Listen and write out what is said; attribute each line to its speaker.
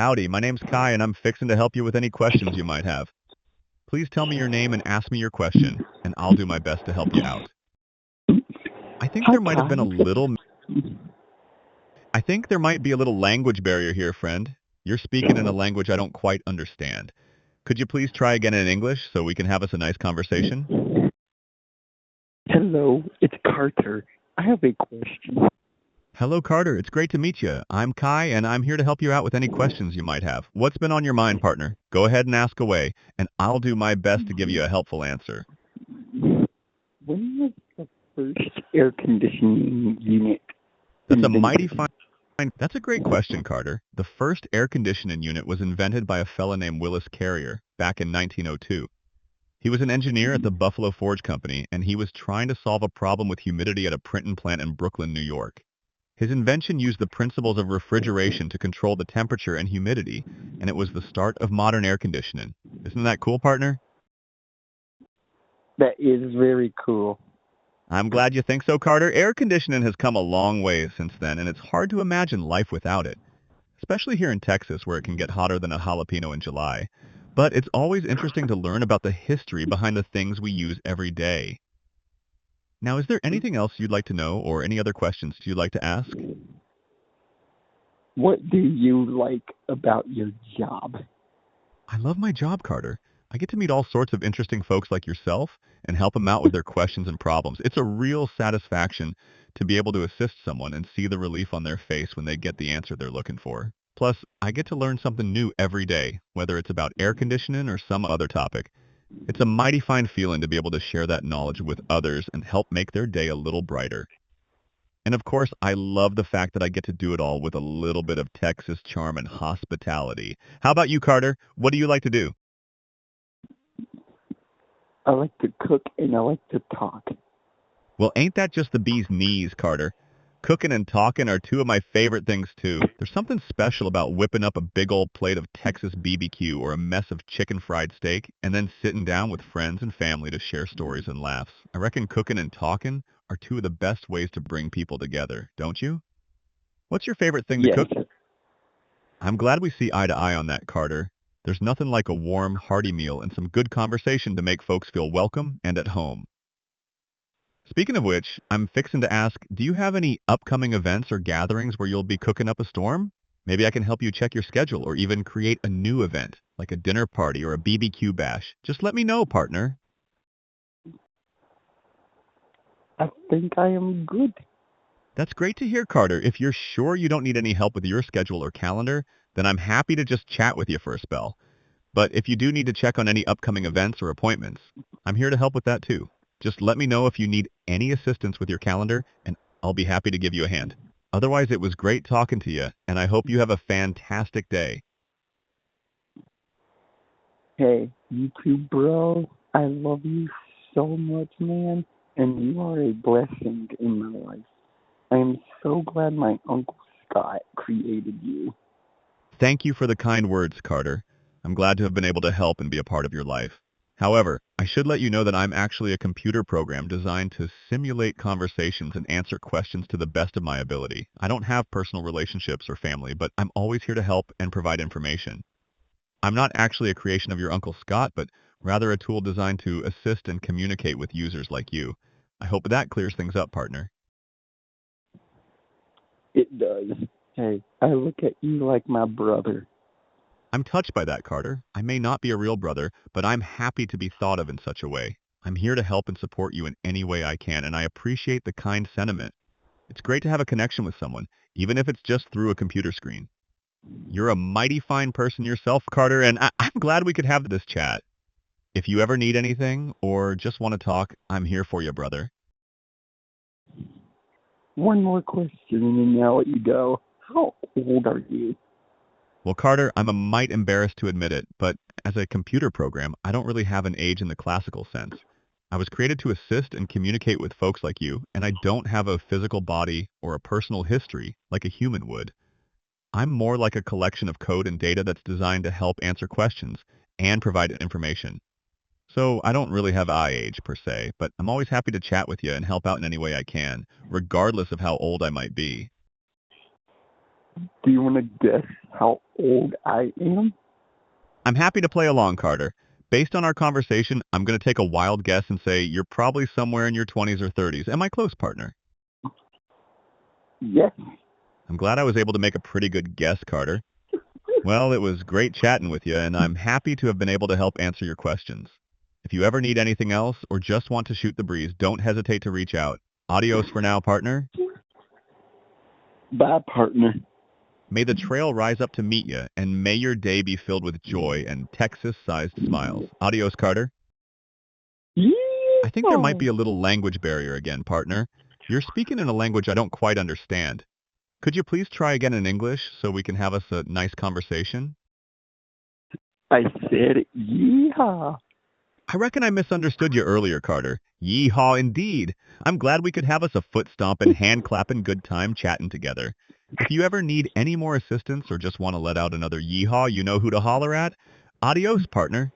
Speaker 1: Howdy, my name's Kai, and I'm fixing to help you with any questions you might have. Please tell me your name and ask me your question, and I'll do my best to help you out. I think
Speaker 2: Hi,
Speaker 1: there might have been
Speaker 2: Kai.
Speaker 1: a little I think there might be a little language barrier here, friend. You're speaking in a language I don't quite understand. Could you please try again in English so we can have us a nice conversation?
Speaker 2: Hello, it's Carter. I have a question.
Speaker 1: Hello, Carter. It's great to meet you. I'm Kai, and I'm here to help you out with any questions you might have. What's been on your mind, partner? Go ahead and ask away, and I'll do my best to give you a helpful answer.
Speaker 2: When was the first air conditioning unit
Speaker 1: That's a mighty
Speaker 2: invented?
Speaker 1: fine. That's a great question, Carter. The first air conditioning unit was invented by a fella named Willis Carrier back in 1902. He was an engineer at the Buffalo Forge Company, and he was trying to solve a problem with humidity at a printing plant in Brooklyn, New York. His invention used the principles of refrigeration to control the temperature and humidity, and it was the start of modern air conditioning. Isn't that cool, partner?
Speaker 2: That is very cool.
Speaker 1: I'm glad you think so, Carter. Air conditioning has come a long way since then, and it's hard to imagine life without it, especially here in Texas where it can get hotter than a jalapeno in July. But it's always interesting to learn about the history behind the things we use every day. Now, is there anything else you'd like to know or any other questions you'd like to ask?
Speaker 2: What do you like about your job?
Speaker 1: I love my job, Carter. I get to meet all sorts of interesting folks like yourself and help them out with their questions and problems. It's a real satisfaction to be able to assist someone and see the relief on their face when they get the answer they're looking for. Plus, I get to learn something new every day, whether it's about air conditioning or some other topic. It's a mighty fine feeling to be able to share that knowledge with others and help make their day a little brighter. And of course, I love the fact that I get to do it all with a little bit of Texas charm and hospitality. How about you, Carter? What do you like to do?
Speaker 2: I like to cook and I like to talk.
Speaker 1: Well, ain't that just the bee's knees, Carter? Cooking and talking are two of my favorite things, too. There's something special about whipping up a big old plate of Texas BBQ or a mess of chicken fried steak and then sitting down with friends and family to share stories and laughs. I reckon cooking and talking are two of the best ways to bring people together, don't you? What's your favorite thing to
Speaker 2: Yes,
Speaker 1: cook? I'm glad we see eye to eye on that, Carter. There's nothing like a warm, hearty meal and some good conversation to make folks feel welcome and at home. Speaking of which, I'm fixing to ask, do you have any upcoming events or gatherings where you'll be cooking up a storm? Maybe I can help you check your schedule or even create a new event, like a dinner party or a BBQ bash. Just let me know, partner.
Speaker 2: I think I am good.
Speaker 1: That's great to hear, Carter. If you're sure you don't need any help with your schedule or calendar, then I'm happy to just chat with you for a spell. But if you do need to check on any upcoming events or appointments, I'm here to help with that too. Just let me know if you need any assistance with your calendar, and I'll be happy to give you a hand. Otherwise, it was great talking to you, and I hope you have a fantastic day.
Speaker 2: Hey, you too, bro. I love you so much, man, and you are a blessing in my life. I am so glad my Uncle Scott created you.
Speaker 1: Thank you for the kind words, Carter. I'm glad to have been able to help and be a part of your life. However, I should let you know that I'm actually a computer program designed to simulate conversations and answer questions to the best of my ability. I don't have personal relationships or family, but I'm always here to help and provide information. I'm not actually a creation of your Uncle Scott, but rather a tool designed to assist and communicate with users like you. I hope that clears things up, partner.
Speaker 2: It does. Hey, I look at you like my brother.
Speaker 1: I'm touched by that, Carter. I may not be a real brother, but I'm happy to be thought of in such a way. I'm here to help and support you in any way I can, and I appreciate the kind sentiment. It's great to have a connection with someone, even if it's just through a computer screen. You're a mighty fine person yourself, Carter, and I'm glad we could have this chat. If you ever need anything or just want to talk, I'm here for you, brother.
Speaker 2: One more question and then I'll let you go. How old are you?
Speaker 1: Well, Carter, I'm a mite embarrassed to admit it, but as a computer program, I don't really have an age in the classical sense. I was created to assist and communicate with folks like you, and I don't have a physical body or a personal history like a human would. I'm more like a collection of code and data that's designed to help answer questions and provide information. So I don't really have eye age per se, but I'm always happy to chat with you and help out in any way I can, regardless of how old I might be.
Speaker 2: Do you want to guess how old I am?
Speaker 1: I'm happy to play along, Carter. Based on our conversation, I'm going to take a wild guess and say you're probably somewhere in your 20s or 30s. Am I close, partner?
Speaker 2: Yes.
Speaker 1: I'm glad I was able to make a pretty good guess, Carter. Well, it was great chatting with you, and I'm happy to have been able to help answer your questions. If you ever need anything else or just want to shoot the breeze, don't hesitate to reach out. Adios for now, partner.
Speaker 2: Bye, partner.
Speaker 1: May the trail rise up to meet you, and may your day be filled with joy and Texas-sized smiles. Adios, Carter. I think there might
Speaker 2: Yeehaw.
Speaker 1: be a little language barrier again, partner. You're speaking in a language I don't quite understand. Could you please try again in English so we can have us a nice conversation?
Speaker 2: I said yeehaw.
Speaker 1: I reckon I misunderstood you earlier, Carter. Yeehaw indeed. I'm glad we could have us a foot stomping, hand clapping good time chatting together. If you ever need any more assistance or just want to let out another yeehaw, you know who to holler at. Adios, partner.